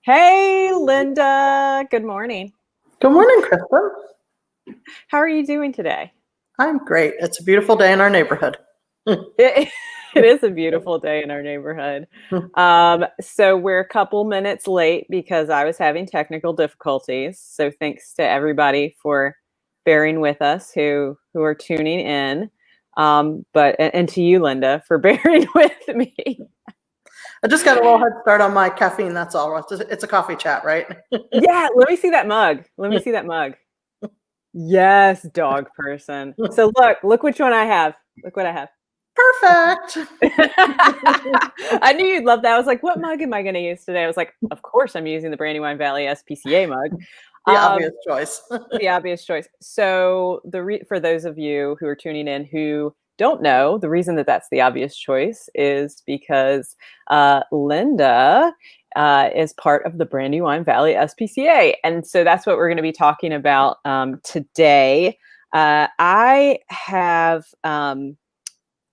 Hey, Linda. Good morning. Good morning, Kristen. How are you doing today? I'm great. It's a beautiful day in our neighborhood. It, it is a beautiful day in our neighborhood. So we're a couple minutes late because I was having technical difficulties. So thanks to everybody for bearing with us who are tuning in. And to you, Linda, for bearing with me. I just got a little head start on my caffeine. That's all. It's a coffee chat, right? Yeah, let me see that mug. Let me see that mug. Yes, dog person. So look which one I have. Look what I have. Perfect. I knew you'd love that. I was like, what mug am I going to use today? I was like, of course I'm using the Brandywine Valley SPCA mug. The obvious choice. The obvious choice. So for those of you who are tuning in who don't know, the reason that that's the obvious choice is because Linda is part of the Brandywine Valley SPCA. And so that's what we're going to be talking about today. I have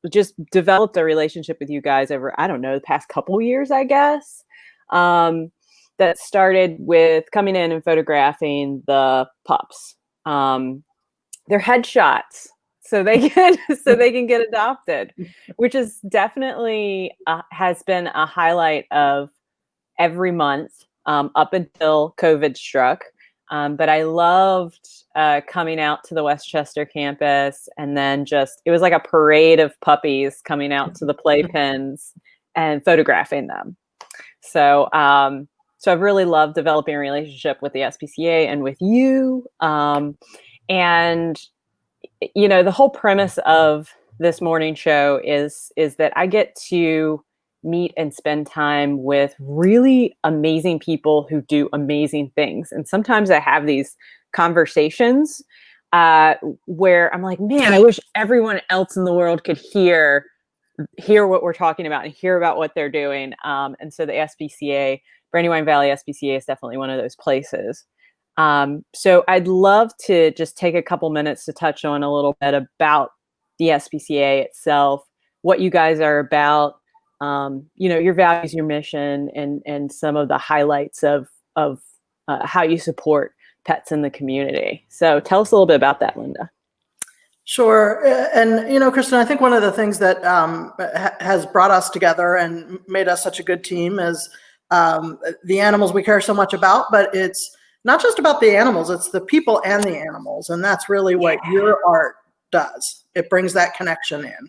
just developed a relationship with you guys over, I don't know, the past couple years, I guess. That started with coming in and photographing the pups. Their headshots so they can get adopted, which is definitely has been a highlight of every month up until COVID struck. But I loved coming out to the Westchester campus, and then it was like a parade of puppies coming out to the playpens and photographing them. So I've really loved developing a relationship with the SPCA and with you. And you know, the whole premise of this morning show is that I get to meet and spend time with really amazing people who do amazing things. And sometimes I have these conversations where I'm like, man, I wish everyone else in the world could hear what we're talking about and hear about what they're doing. And so the SPCA, Brandywine Valley SPCA, is definitely one of those places. So I'd love to just take a couple minutes to touch on a little bit about the SPCA itself, what you guys are about, you know, your values, your mission, and some of the highlights of how you support pets in the community. So tell us a little bit about that, Linda. Sure. And, you know, Kristen, I think one of the things that has brought us together and made us such a good team is the animals we care so much about, but it's not just about the animals, it's the people and the animals. And that's really what your art does. It brings that connection in.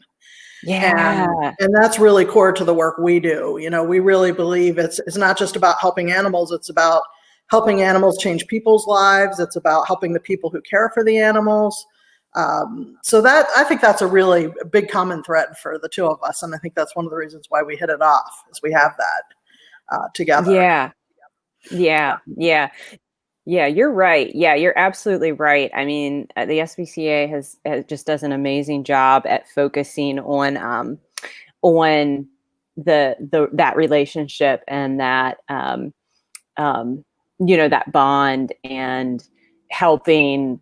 Yeah. And that's really core to the work we do. You know, we really believe it's not just about helping animals. It's about helping animals change people's lives. It's about helping the people who care for the animals. So that, I think that's a really big common thread for the two of us. And I think that's one of the reasons why we hit it off, is we have that together. Yeah, you're right. Yeah, you're absolutely right. I mean, the SPCA has just does an amazing job at focusing on that relationship and that you know, that bond, and helping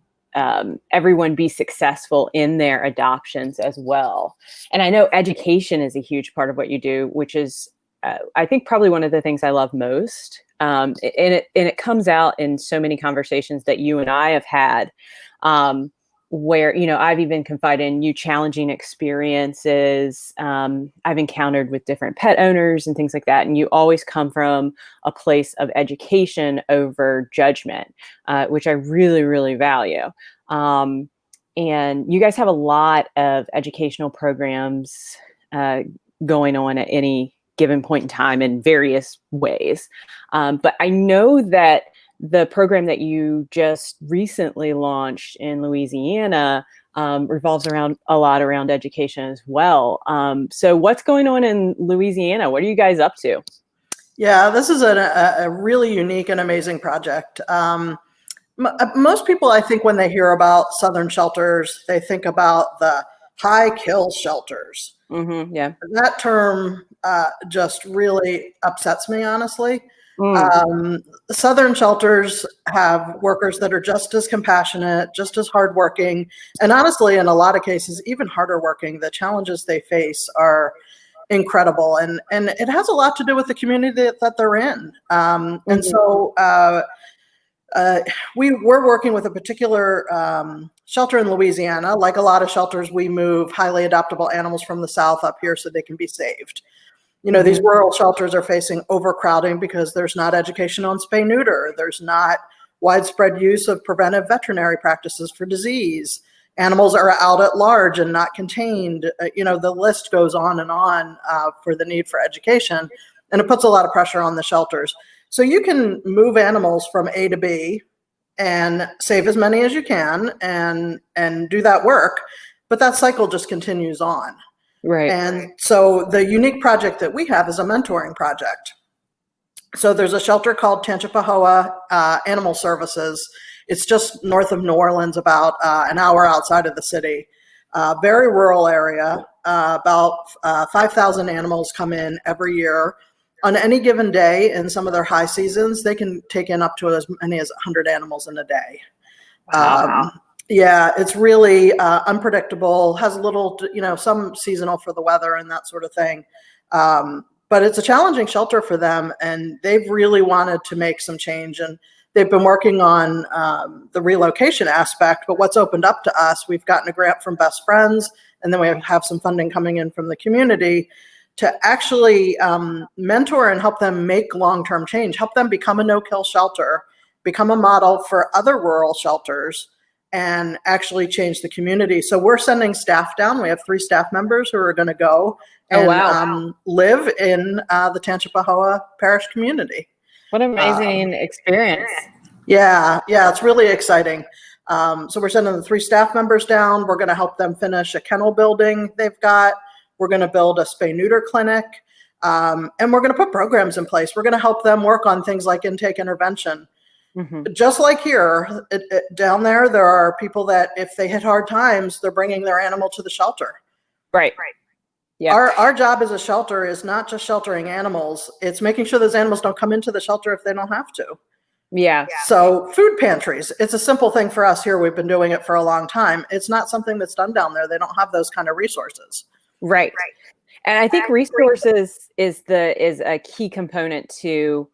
everyone be successful in their adoptions as well. And I know education is a huge part of what you do, which is I think probably one of the things I love most. And it comes out in so many conversations that you and I have had, where, you know, I've even confided in you challenging experiences I've encountered with different pet owners and things like that. And you always come from a place of education over judgment, which I really, really value. And you guys have a lot of educational programs going on at any given point in time in various ways. But I know that the program that you just recently launched in Louisiana revolves around a lot around education as well. So what's going on in Louisiana? What are you guys up to? Yeah, this is a really unique and amazing project. Most people, I think, when they hear about Southern shelters, they think about the high kill shelters. Mm-hmm, yeah. That term just really upsets me, honestly. Southern shelters have workers that are just as compassionate, just as hardworking, and honestly, in a lot of cases, even harder working. The challenges they face are incredible. And it has a lot to do with the community that they're in. And so we're working with a particular shelter in Louisiana. Like a lot of shelters, we move highly adoptable animals from the South up here so they can be saved. These rural shelters are facing overcrowding because there's not education on spay neuter. There's not widespread use of preventive veterinary practices for disease. Animals are out at large and not contained. The list goes on for the need for education, and it puts a lot of pressure on the shelters. So you can move animals from A to B and save as many as you can and do that work, but that cycle just continues on. Right. And so the unique project that we have is a mentoring project. So there's a shelter called Tangipahoa Animal Services. It's just north of New Orleans, about an hour outside of the city. Very rural area. About 5,000 animals come in every year. On any given day, in some of their high seasons, they can take in up to as many as 100 animals in a day. Wow. Yeah, it's really unpredictable, has a little, some seasonal for the weather and that sort of thing. But it's a challenging shelter for them, and they've really wanted to make some change. And they've been working on the relocation aspect. But what's opened up to us, we've gotten a grant from Best Friends, and then we have some funding coming in from the community to actually mentor and help them make long-term change, help them become a no-kill shelter, become a model for other rural shelters, and actually change the community. So we're sending staff down. We have 3 staff members who are going to go and live in the Tangipahoa Parish community. What an amazing experience. Yeah, it's really exciting. So we're sending the 3 staff members down. We're going to help them finish a kennel building they've got. We're going to build a spay neuter clinic. And we're going to put programs in place. We're going to help them work on things like intake intervention. Just like here, down there are people that if they hit hard times, they're bringing their animal to the shelter. Right. Yeah. Our job as a shelter is not just sheltering animals. It's making sure those animals don't come into the shelter if they don't have to. Yeah. So food pantries, it's a simple thing for us here. We've been doing it for a long time. It's not something that's done down there. They don't have those kind of resources. Right. And I think resources is a key component to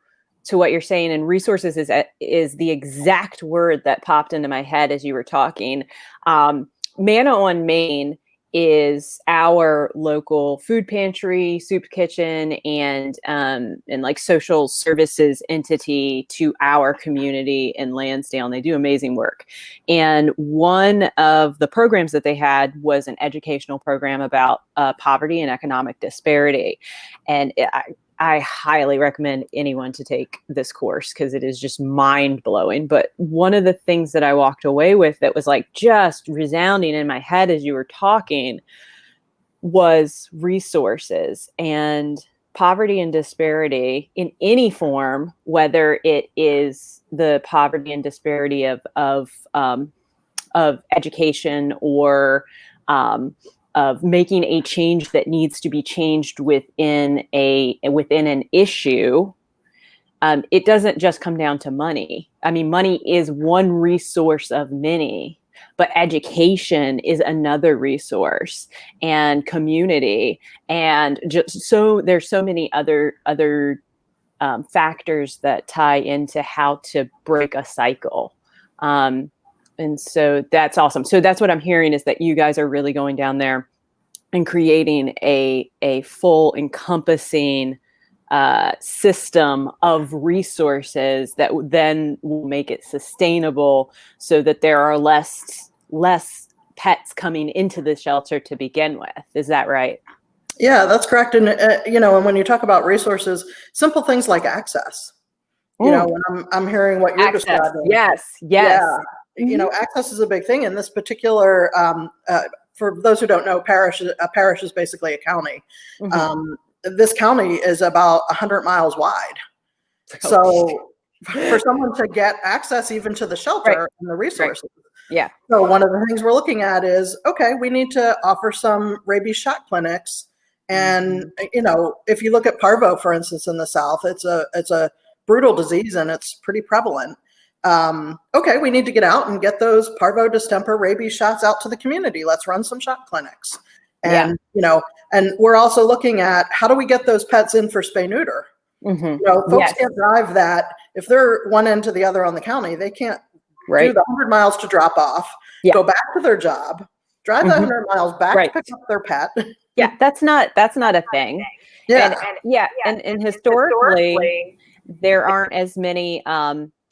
what you're saying, and resources is the exact word that popped into my head as you were talking. Manna on Main is our local food pantry, soup kitchen, and like social services entity to our community in Lansdale. They do amazing work. And one of the programs that they had was an educational program about poverty and economic disparity. And I highly recommend anyone to take this course because it is just mind blowing. But one of the things that I walked away with that was like just resounding in my head as you were talking was resources and poverty and disparity in any form, whether it is the poverty and disparity of education or of making a change that needs to be changed within an issue. It doesn't just come down to money. I mean, money is one resource of many, but education is another resource, and community, and just so there's so many other factors that tie into how to break a cycle. And so that's awesome. So that's what I'm hearing, is that you guys are really going down there and creating a full encompassing system of resources that then will make it sustainable, so that there are less pets coming into the shelter to begin with. Is that right? Yeah, that's correct. And and when you talk about resources, simple things like access. When I'm hearing what you're describing. Yes. Yeah. Access is a big thing in this particular, for those who don't know, a parish is basically a county. This county is about 100 miles wide. So for someone to get access even to the shelter and the resources. Yeah. So one of the things we're looking at is, okay, we need to offer some rabies shot clinics. And, if you look at parvo, for instance, in the South, it's a brutal disease and it's pretty prevalent. Okay, we need to get out and get those parvo, distemper, rabies shots out to the community. Let's run some shot clinics. Yeah. And, and we're also looking at how do we get those pets in for spay neuter? Folks Yes. can't drive that. If they're one end to the other on the county, they can't do the 100 miles to drop off, go back to their job, drive the 100 miles back to pick up their pet. Yeah, that's not a thing. Yeah. And historically, there aren't as many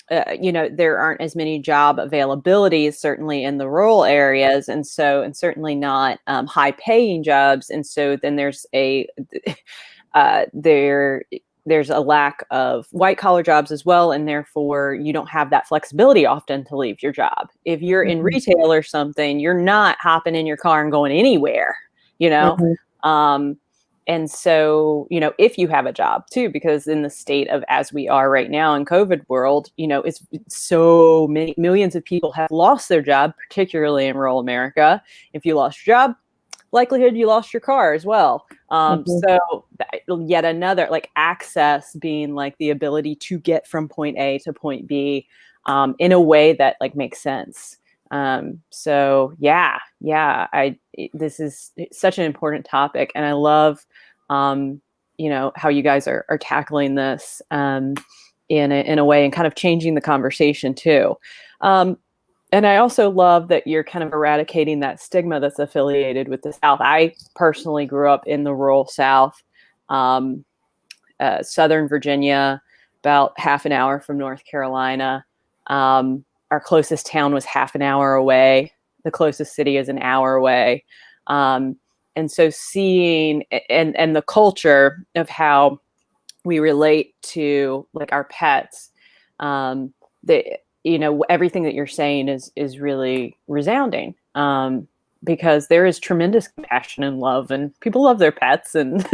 there aren't as many job availabilities, certainly in the rural areas, and certainly not high paying jobs. And so then there's there's a lack of white collar jobs as well, and therefore you don't have that flexibility often to leave your job. If you're in retail or something, you're not hopping in your car and going anywhere, and so, if you have a job too, because in the state of as we are right now in COVID world, it's so many millions of people have lost their job, particularly in rural America. If you lost your job, likelihood you lost your car as well. So yet another, like, access being like the ability to get from point A to point B in a way that like makes sense. This is such an important topic, and I love how you guys are tackling this in a way and kind of changing the conversation too. And I also love that you're kind of eradicating that stigma that's affiliated with the South. I personally grew up in the rural South, Southern Virginia, about half an hour from North Carolina. Our closest town was half an hour away. The closest city is an hour away. And so seeing and the culture of how we relate to like our pets, everything that you're saying is really resounding, because there is tremendous compassion and love, and people love their pets, and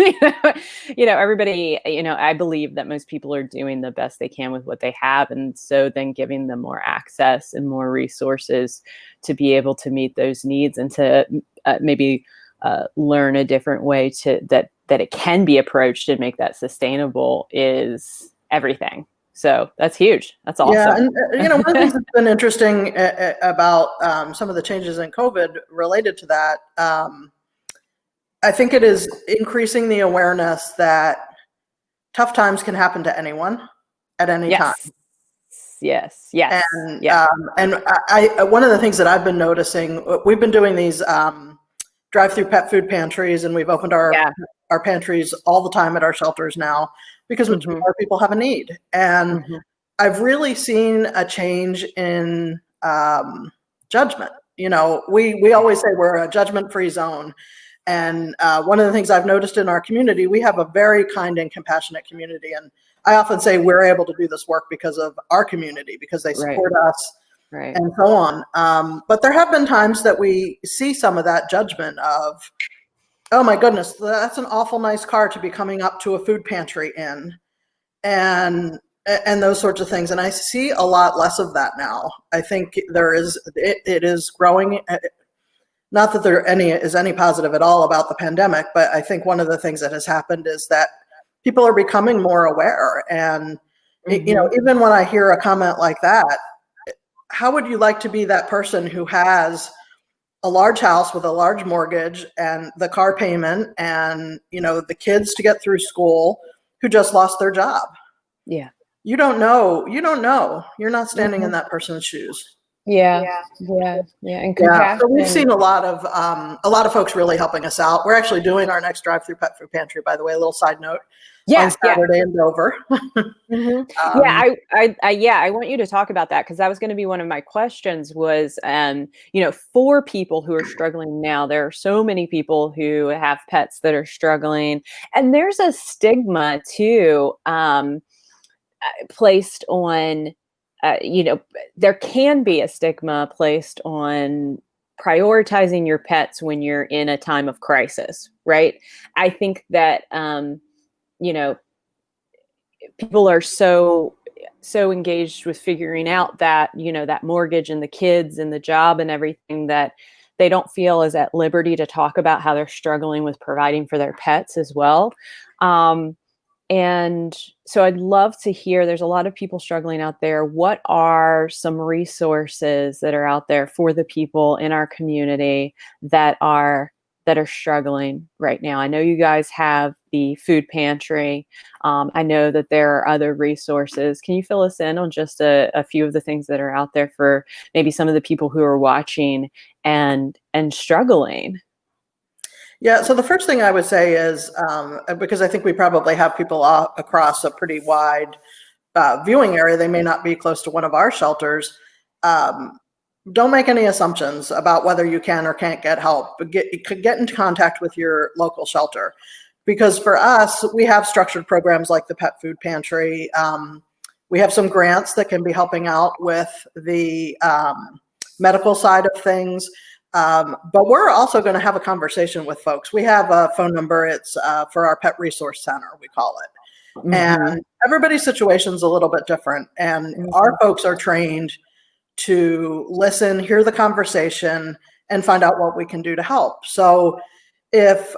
everybody, I believe that most people are doing the best they can with what they have, and so then giving them more access and more resources to be able to meet those needs and to maybe learn a different way that it can be approached and make that sustainable is everything. So that's huge. That's awesome. Yeah, and one of the things that's been interesting about some of the changes in COVID related to that, I think it is increasing the awareness that tough times can happen to anyone at any time. Yes. And I one of the things that I've been noticing, we've been doing these drive-through pet food pantries, and we've opened our pantries all the time at our shelters now because more people have a need. And I've really seen a change in judgment. We always say we're a judgment-free zone. And one of the things I've noticed in our community, we have a very kind and compassionate community. And I often say we're able to do this work because of our community, because they support us. Right. And so on. But there have been times that we see some of that judgment of, oh my goodness, that's an awful nice car to be coming up to a food pantry in, and those sorts of things. And I see a lot less of that now. I think it is growing. Not that there is any positive at all about the pandemic, but I think one of the things that has happened is that people are becoming more aware. And even when I hear a comment like that, how would you like to be that person who has a large house with a large mortgage and the car payment and, the kids to get through school, who just lost their job? Yeah. You don't know. You're not standing in that person's shoes. Yeah. And compassion. So we've seen a lot of folks really helping us out. We're actually doing our next drive-through pet food pantry, by the way, a little side note. On Saturday in Dover. I want you to talk about that, because that was going to be one of my questions was, for people who are struggling now, there are so many people who have pets that are struggling, and there's a stigma too, placed on, there can be a stigma placed on prioritizing your pets when you're in a time of crisis, right? I think that, people are so engaged with figuring out that, that mortgage and the kids and the job and everything, that they don't feel as at liberty to talk about how they're struggling with providing for their pets as well. And so I'd love to hear, there's a lot of people struggling out there. What are some resources that are out there for the people in our community that are that are struggling right now? I know you guys have the food pantry. I know that there are other resources. Can you fill us in on just a few of the things that are out there for maybe some of the people who are watching and struggling? Yeah, so the first thing I would say is, because I think we probably have people across a pretty wide viewing area, they may not be close to one of our shelters. Don't make any assumptions about whether you can or can't get help, but get into contact with your local shelter. Because for us, we have structured programs like the Pet Food Pantry. We have some grants that can be helping out with the medical side of things. But we're also going to have a conversation with folks. We have a phone number. It's for our Pet Resource Center, we call it. Mm-hmm. And everybody's situation is a little bit different. And Mm-hmm. our folks are trained to listen, hear the conversation, and find out what we can do to help. So if,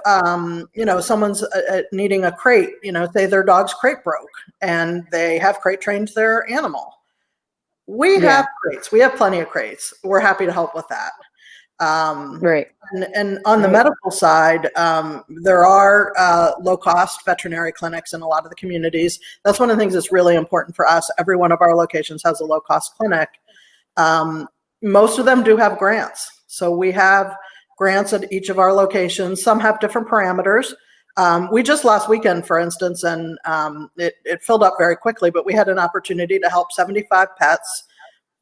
someone's needing a crate, say their dog's crate broke and they have crate trained their animal. We have crates. We have plenty of crates. We're happy to help with that. Right. And on the medical side, there are low-cost veterinary clinics in a lot of the communities. That's one of the things that's really important for us. Every one of our locations has a low-cost clinic. Most of them do have grants. So we have grants at each of our locations. Some have different parameters. We just last weekend, for instance, and it filled up very quickly, but we had an opportunity to help 75 pets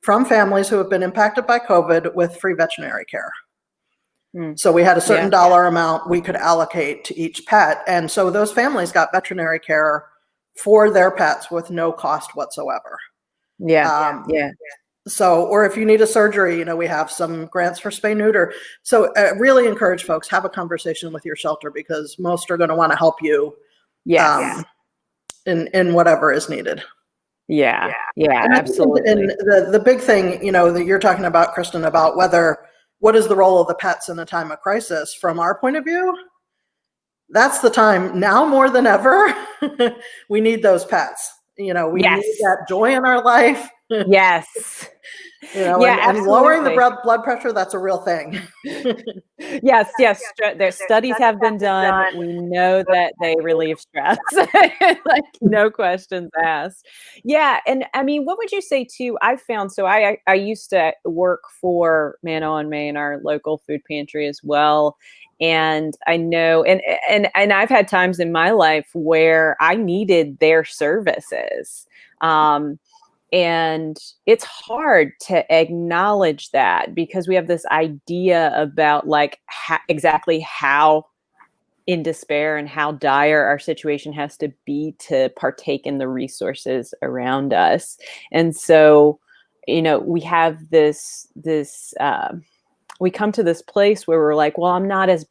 from families who have been impacted by COVID with free veterinary care. So we had a certain dollar amount we could allocate to each pet. And so those families got veterinary care for their pets with no cost whatsoever. So, or if you need a surgery, we have some grants for spay neuter. So really encourage folks, have a conversation with your shelter because most are going to want to help you in whatever is needed. Yeah, absolutely. And the big thing, that you're talking about, Kristen, about what is the role of the pets in a time of crisis? From our point of view, that's the time now more than ever. We need those pets. We need that joy in our life. Yes. And lowering the blood pressure, that's a real thing. Yes. Their studies have been done. We know that they relieve stress, like no questions asked. Yeah. And I mean, what would you say too? I found, so I used to work for Man on Main, our local food pantry as well. And I know, and I've had times in my life where I needed their services. And it's hard to acknowledge that because we have this idea about exactly how in despair and how dire our situation has to be to partake in the resources around us. And so, we have we come to this place where we're like, well, I'm not as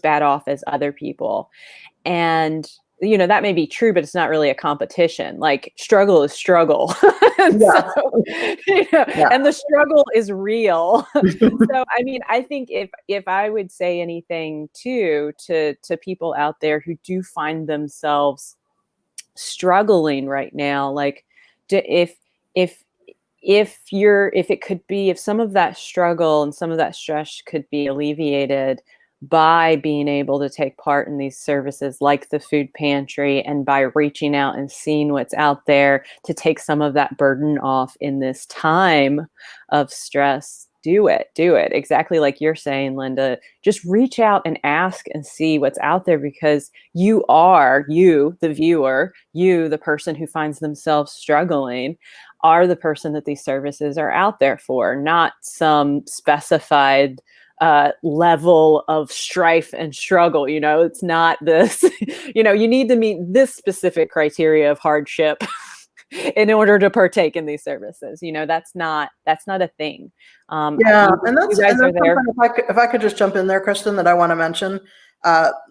bad off as other people. And that may be true, but it's not really a competition. Like struggle is struggle. And the struggle is real. So, I mean, I think if I would say anything too, to people out there who do find themselves struggling right now, like if some of that struggle and some of that stress could be alleviated by being able to take part in these services like the food pantry and by reaching out and seeing what's out there to take some of that burden off in this time of stress, do it. Exactly like you're saying, Linda, just reach out and ask and see what's out there because you, the viewer, the person who finds themselves struggling, are the person that these services are out there for, not some specified level of strife and struggle. It's not this, you need to meet this specific criteria of hardship in order to partake in these services. That's not a thing. And that's there. If I could just jump in there, Kristen, that I want to mention.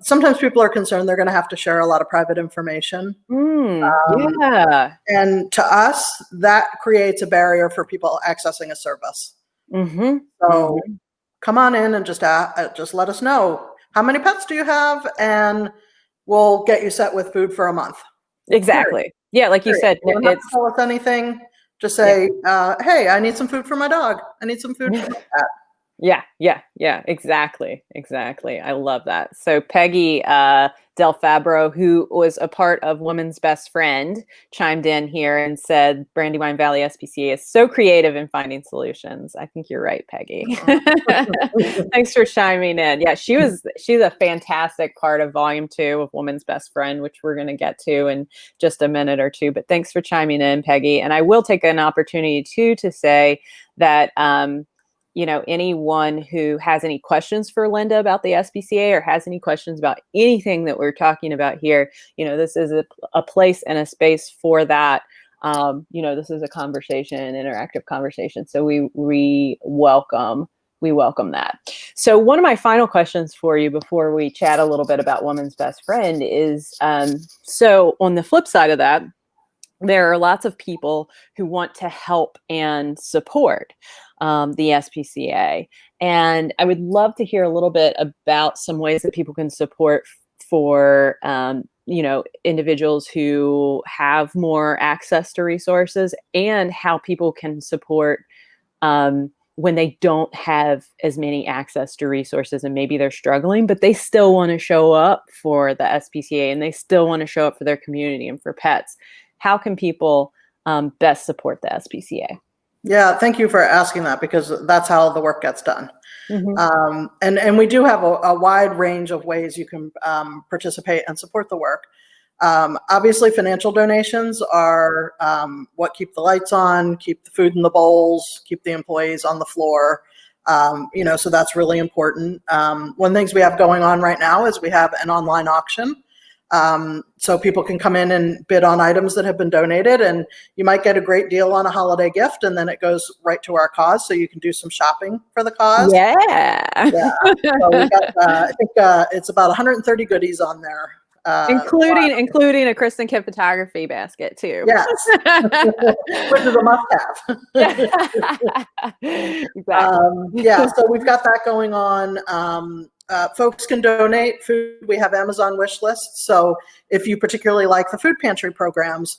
Sometimes people are concerned they're going to have to share a lot of private information. And to us, that creates a barrier for people accessing a service. So come on in and just let us know how many pets do you have, and we'll get you set with food for a month. Exactly. Yeah, like you said, you don't have to tell us anything. Just say, hey, I need some food for my dog. I need some food for my cat. Yeah, exactly. Exactly. I love that. So Peggy Del Fabro, who was a part of Woman's Best Friend, chimed in here and said Brandywine Valley SPCA is so creative in finding solutions. I think you're right, Peggy. Thanks for chiming in. Yeah, she's a fantastic part of volume 2 of Woman's Best Friend, which we're going to get to in just a minute or two. But thanks for chiming in, Peggy. And I will take an opportunity too to say that anyone who has any questions for Linda about the SPCA or has any questions about anything that we're talking about here, this is a place and a space for that. This is a conversation, an interactive conversation. So we welcome that. So one of my final questions for you before we chat a little bit about Woman's Best Friend is, so on the flip side of that, there are lots of people who want to help and support the SPCA. And I would love to hear a little bit about some ways that people can support for, individuals who have more access to resources, and how people can support when they don't have as many access to resources and maybe they're struggling, but they still want to show up for the SPCA and they still want to show up for their community and for pets. How can people best support the SPCA? Yeah, thank you for asking that, because that's how the work gets done. Mm-hmm. And we do have a wide range of ways you can participate and support the work. Obviously, financial donations are what keep the lights on, keep the food in the bowls, keep the employees on the floor. So that's really important. One of the things we have going on right now is we have an online auction. So people can come in and bid on items that have been donated, and you might get a great deal on a holiday gift, and then it goes right to our cause, so you can do some shopping for the cause. Yeah. So we got, I think it's about 130 goodies on there. Including a Kristen Kidd photography basket too. Yes, which is a must-have. Exactly. So we've got that going on. Folks can donate food. We have Amazon wish lists. So if you particularly like the food pantry programs,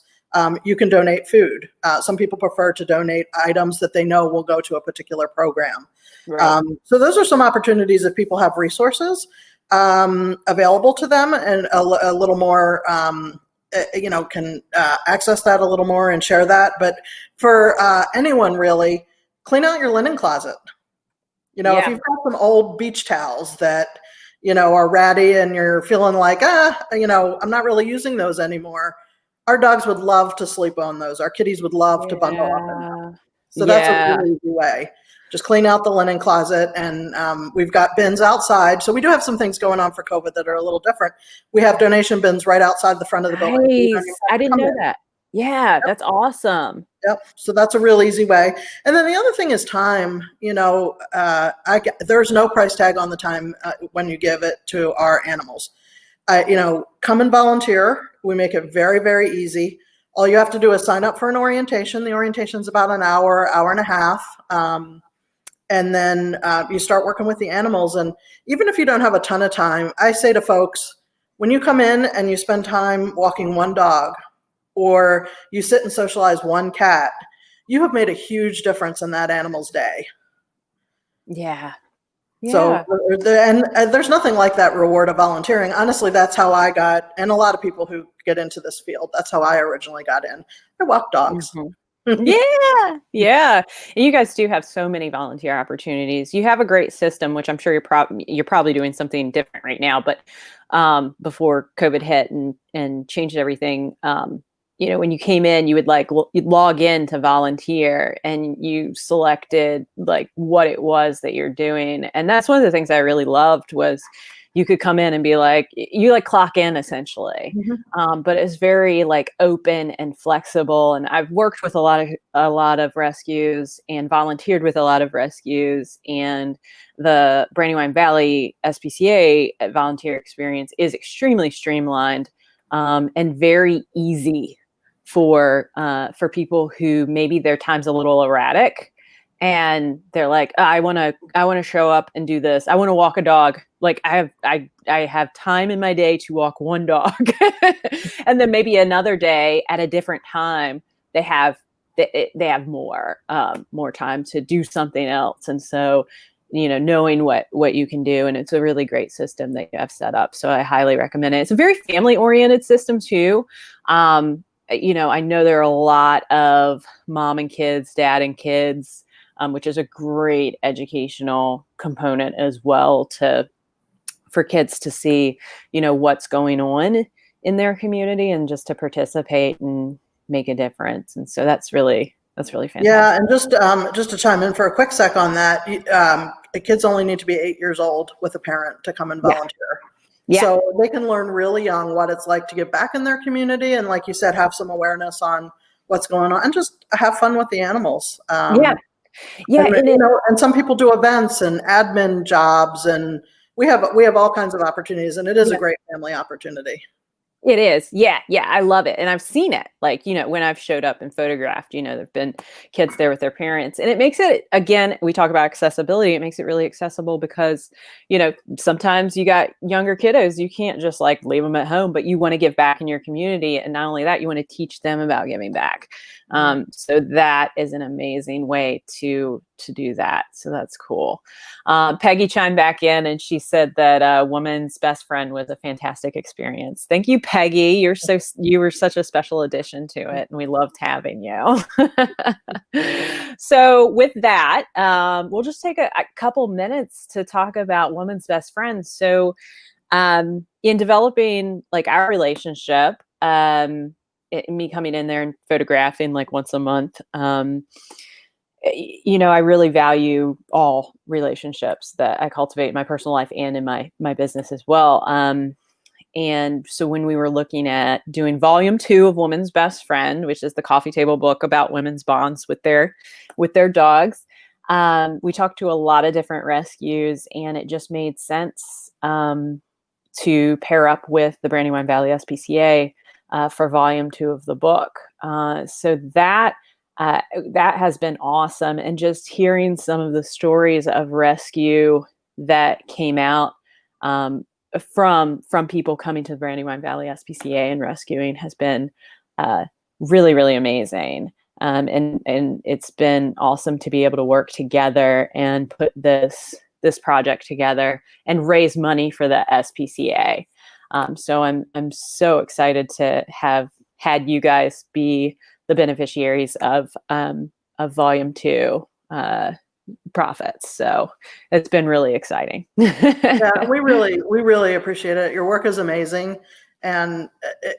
you can donate food. Some people prefer to donate items that they know will go to a particular program. Right. So those are some opportunities if people have resources available to them, and a little more, can access that a little more and share that. But for anyone really, clean out your linen closet. If you've got some old beach towels that, are ratty and you're feeling like, I'm not really using those anymore. Our dogs would love to sleep on those. Our kitties would love to bundle up in them. So that's a really easy way. Just clean out the linen closet, and we've got bins outside. So we do have some things going on for COVID that are a little different. We have donation bins right outside the front of the building. Nice. I didn't know that. Yeah, yep. That's awesome. Yep. So that's a real easy way. And then the other thing is time. There's no price tag on the time when you give it to our animals. Come and volunteer. We make it very, very easy. All you have to do is sign up for an orientation. The orientation is about an hour, hour and a half. And then you start working with the animals. And even if you don't have a ton of time, I say to folks, when you come in and you spend time walking one dog, or you sit and socialize one cat, you have made a huge difference in that animal's day. Yeah. So, and there's nothing like that reward of volunteering. Honestly, that's how I got, and a lot of people who get into this field, that's how I originally got in. I walk dogs. Mm-hmm. Yeah. And you guys do have so many volunteer opportunities. You have a great system, which I'm sure you're probably doing something different right now. But before COVID hit and changed everything, when you came in, you would you'd log in to volunteer, and you selected what it was that you're doing. And that's one of the things I really loved was you could come in and be you clock in essentially. Mm-hmm. But it's very open and flexible. And I've worked with a lot of rescues and volunteered with a lot of rescues, and the Brandywine Valley SPCA volunteer experience is extremely streamlined and very easy for people who maybe their time's a little erratic, and they're like, I want to show up and do this. I want to walk a dog. I have time in my day to walk one dog, and then maybe another day at a different time they have more time to do something else. And so knowing what you can do. And it's a really great system that you have set up. So I highly recommend it. It's a very family oriented system too. I know there are a lot of mom and kids, dad and kids, which is a great educational component as well for kids to see, what's going on in their community and just to participate and make a difference. And so that's really fantastic. Yeah, and just to chime in for a quick sec on that, kids only need to be 8 years old with a parent to come and volunteer. Yeah. So they can learn really young what it's like to give back in their community, and like you said, have some awareness on what's going on, and just have fun with the animals. Yeah. And some people do events and admin jobs, and we have all kinds of opportunities, and it is a great family opportunity. It is. Yeah. Yeah. I love it. And I've seen it, like, when I've showed up and photographed, there've been kids there with their parents, and it makes it, again, we talk about accessibility. It makes it really accessible because, sometimes you got younger kiddos, you can't just like leave them at home, but you want to give back in your community. And not only that, you want to teach them about giving back. So that is an amazing way to do that. So that's cool. Peggy chimed back in and she said that Woman's Best Friend was a fantastic experience. Thank you, Peggy. You were such a special addition to it, and we loved having you. So with that, we'll just take a couple minutes to talk about Woman's Best Friend. So in developing like our relationship, me coming in there and photographing like once a month, I really value all relationships that I cultivate in my personal life and in my business as well. And so when we were looking at doing volume 2 of Woman's Best Friend, which is the coffee table book about women's bonds with their dogs, we talked to a lot of different rescues, and it just made sense to pair up with the Brandywine Valley SPCA for volume 2 of the book. So that has been awesome. And just hearing some of the stories of rescue that came out from people coming to the Brandywine Valley SPCA and rescuing has been really, really amazing. And it's been awesome to be able to work together and put this project together and raise money for the SPCA. So I'm so excited to have had you guys be the beneficiaries of volume 2 profits. So it's been really exciting. Yeah, we really appreciate it. Your work is amazing. And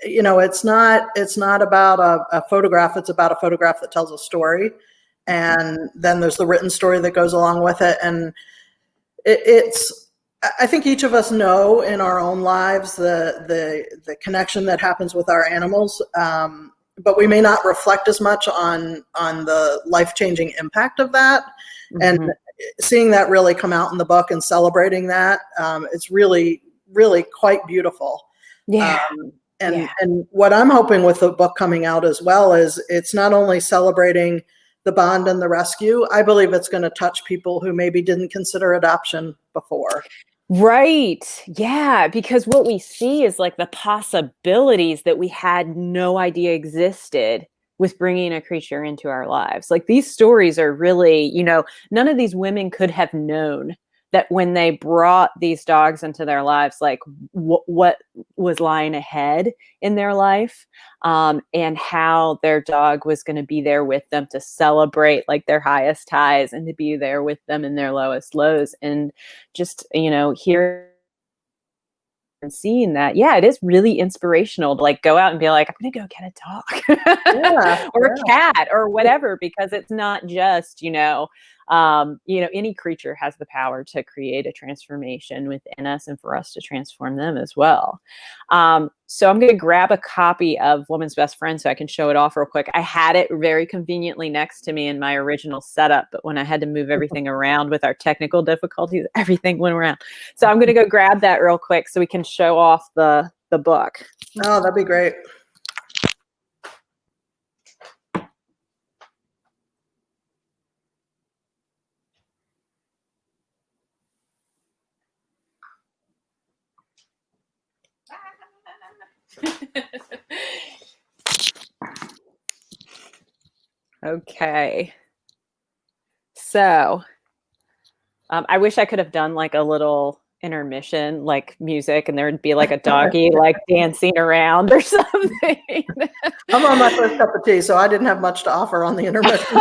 it's not about a photograph. It's about a photograph that tells a story. And then there's the written story that goes along with it. And I think each of us know in our own lives the connection that happens with our animals, but we may not reflect as much on the life-changing impact of that. Mm-hmm. And seeing that really come out in the book and celebrating that, it's really, really quite beautiful. Yeah. And what I'm hoping with the book coming out as well is it's not only celebrating the bond and the rescue, I believe it's going to touch people who maybe didn't consider adoption before. Right. Yeah. Because what we see is like the possibilities that we had no idea existed with bringing a creature into our lives. Like these stories are really, none of these women could have known that when they brought these dogs into their lives, like what was lying ahead in their life, and how their dog was going to be there with them to celebrate like their highest highs and to be there with them in their lowest lows. And just, hearing and seeing that, it is really inspirational to like go out and be like, I'm going to go get a dog or a cat or whatever, because it's not just, any creature has the power to create a transformation within us and for us to transform them as well. So I'm going to grab a copy of Woman's Best Friend so I can show it off real quick. I had it very conveniently next to me in my original setup, but when I had to move everything around with our technical difficulties, everything went around. So I'm going to go grab that real quick so we can show off the book. Oh, that'd be great. Okay. So I wish I could have done like a little intermission, like music, and there would be like a doggy like dancing around or something. I'm on my first cup of tea, so I didn't have much to offer on the intermission.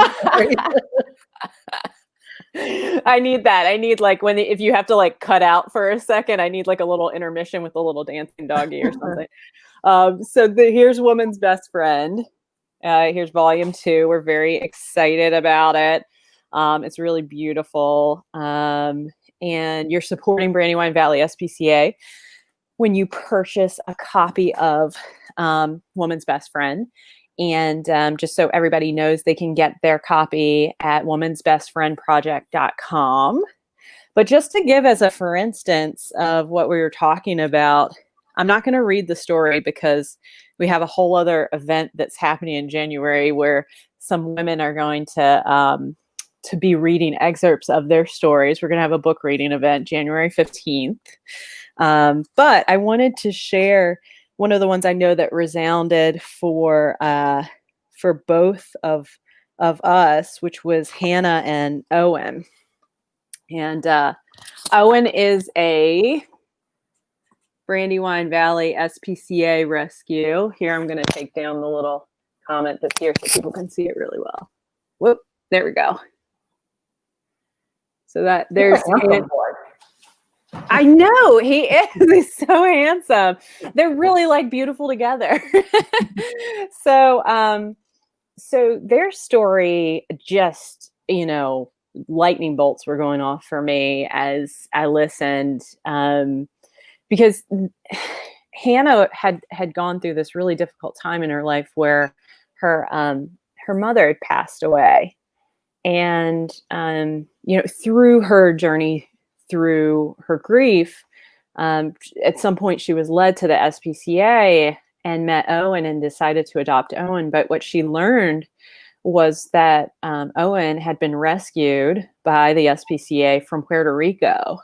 I need that. I need like if you have to like cut out for a second, I need like a little intermission with a little dancing doggy or something. So here's Woman's Best Friend. Here's volume 2. We're very excited about it. It's really beautiful. And you're supporting Brandywine Valley SPCA when you purchase a copy of Woman's Best Friend. And just so everybody knows, they can get their copy at womansbestfriendproject.com. But just to give as a for instance of what we were talking about, I'm not going to read the story because we have a whole other event that's happening in January where some women are going to be reading excerpts of their stories. We're going to have a book reading event January 15th. But I wanted to share one of the ones I know that resounded for both of us, which was Hannah and Owen. And Owen is a Brandywine Valley SPCA rescue. Here, I'm going to take down the little comment that's here so people can see it really well. Whoop, there we go. So that there's I know he is. He's so handsome. They're really like beautiful together. So their story just, lightning bolts were going off for me as I listened, because Hannah had gone through this really difficult time in her life where her mother had passed away, and through her journey through her grief, at some point she was led to the SPCA and met Owen and decided to adopt Owen. But what she learned was that Owen had been rescued by the SPCA from Puerto Rico.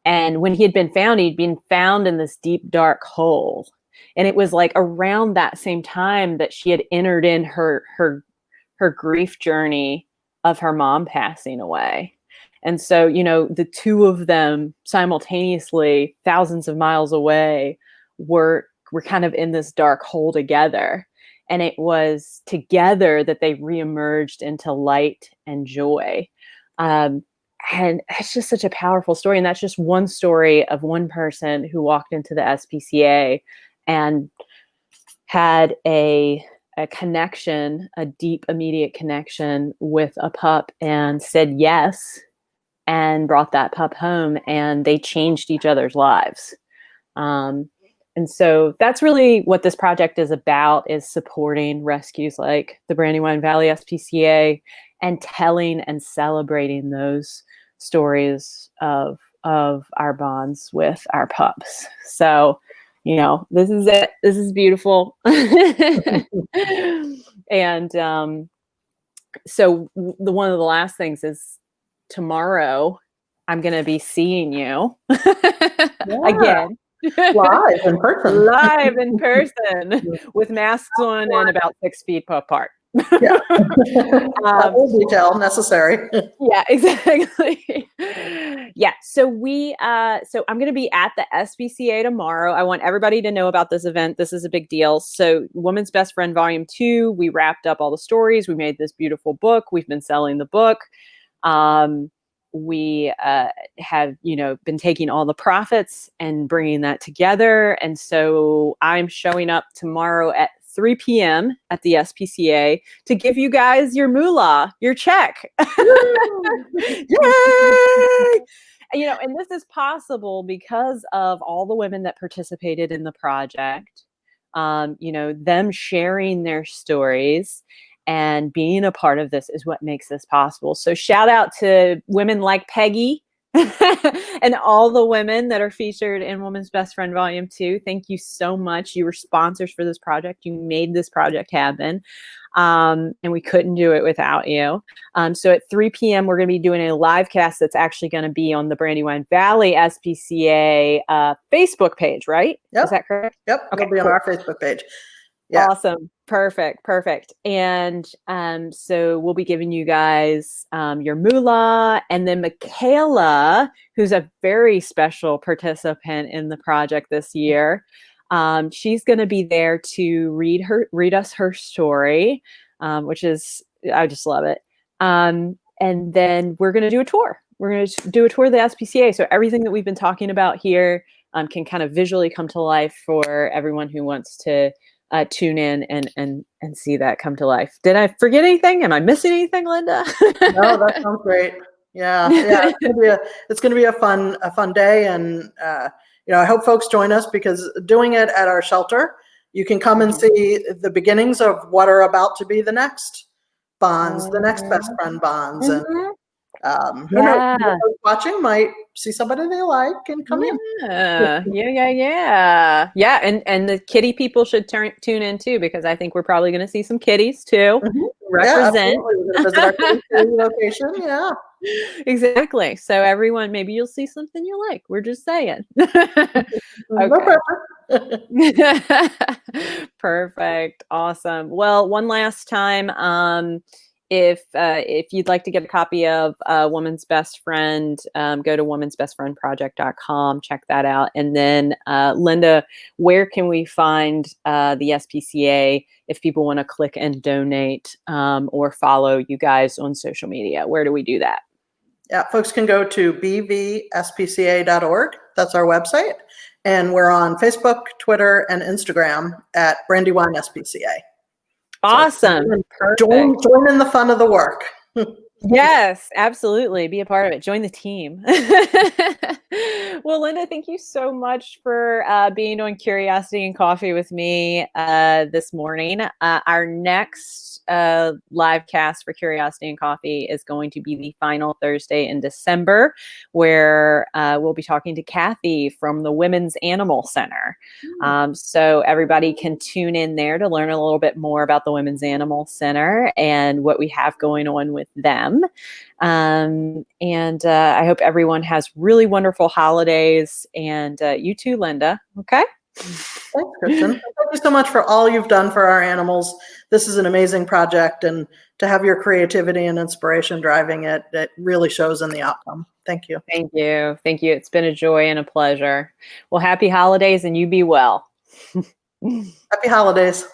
And when he had been found, he'd been found in this deep, dark hole. And it was like around that same time that she had entered in her grief journey of her mom passing away. And so, the two of them simultaneously, thousands of miles away, were kind of in this dark hole together. And it was together that they reemerged into light and joy. And it's just such a powerful story. And that's just one story of one person who walked into the SPCA and had a connection, a deep, immediate connection with a pup, and said yes, and brought that pup home, and they changed each other's lives. And so that's really what this project is about, is supporting rescues like the Brandywine Valley SPCA and telling and celebrating those stories of our bonds with our pups. So, this is it. This is beautiful. And so one of the last things is tomorrow I'm going to be seeing you again. Live in person. Live in person with masks on and about 6 feet apart. Yeah. Detail necessary. Yeah, exactly. Yeah. So I'm going to be at the SPCA tomorrow. I want everybody to know about this event. This is a big deal. So Woman's Best Friend Volume 2, we wrapped up all the stories. We made this beautiful book. We've been selling the book. We have, been taking all the profits and bringing that together. And so I'm showing up tomorrow at 3 p.m. at the SPCA to give you guys your moolah, your check. Yay! And this is possible because of all the women that participated in the project, them sharing their stories. And being a part of this is what makes this possible. So shout out to women like Peggy and all the women that are featured in Woman's Best Friend Volume 2. Thank you so much. You were sponsors for this project. You made this project happen. And we couldn't do it without you. So at 3 p.m., we're going to be doing a live cast that's actually going to be on the Brandywine Valley SPCA Facebook page, right? Yep. Is that correct? Yep. Okay, It'll be on our Facebook page. Yeah. Awesome. Perfect. Perfect. And so we'll be giving you guys your moolah, and then Michaela, who's a very special participant in the project this year. She's going to be there to read us her story, which is, I just love it. And then we're going to do a tour. We're going to do a tour of the SPCA. So everything that we've been talking about here can kind of visually come to life for everyone who wants to tune in and see that come to life. Did I forget anything? Am I missing anything, Linda? No, that sounds great. Yeah, yeah, it's gonna be a fun day, and I hope folks join us, because doing it at our shelter, you can come and see the beginnings of what are about to be the next bonds, the next best friend bonds, and who knows, Yeah. those watching might see somebody they like and come in. Yeah. And the kitty people should tune in too, because I think we're probably going to see some kitties too. Yeah, Represent. absolutely. We're gonna visit our kitty location. Yeah. Exactly. So everyone, maybe you'll see something you like. We're just saying. No Okay. pressure. Perfect. Awesome. Well, one last time, if you'd like to get a copy of Woman's Best Friend, go to womansbestfriendproject.com, check that out. And then Linda, where can we find the SPCA if people want to click and donate or follow you guys on social media? Where do we do that? Yeah, folks can go to bvspca.org. That's our website. And we're on Facebook, Twitter, and Instagram at Brandywine SPCA. Awesome. So join in the fun of the work. Yes, absolutely. Be a part of it. Join the team. Well, Linda, thank you so much for being on Curiosity and Coffee with me this morning. Our next live cast for Curiosity and Coffee is going to be the final Thursday in December, where we'll be talking to Kathy from the Women's Animal Center. So everybody can tune in there to learn a little bit more about the Women's Animal Center and what we have going on with them. And I hope everyone has really wonderful holidays, and you too, Linda. Okay. Thanks, Kristen. Thank you so much for all you've done for our animals. This is an amazing project, and to have your creativity and inspiration driving it, it really shows in the outcome. Thank you. Thank you. Thank you. It's been a joy and a pleasure. Well, happy holidays, and you be well. Happy holidays.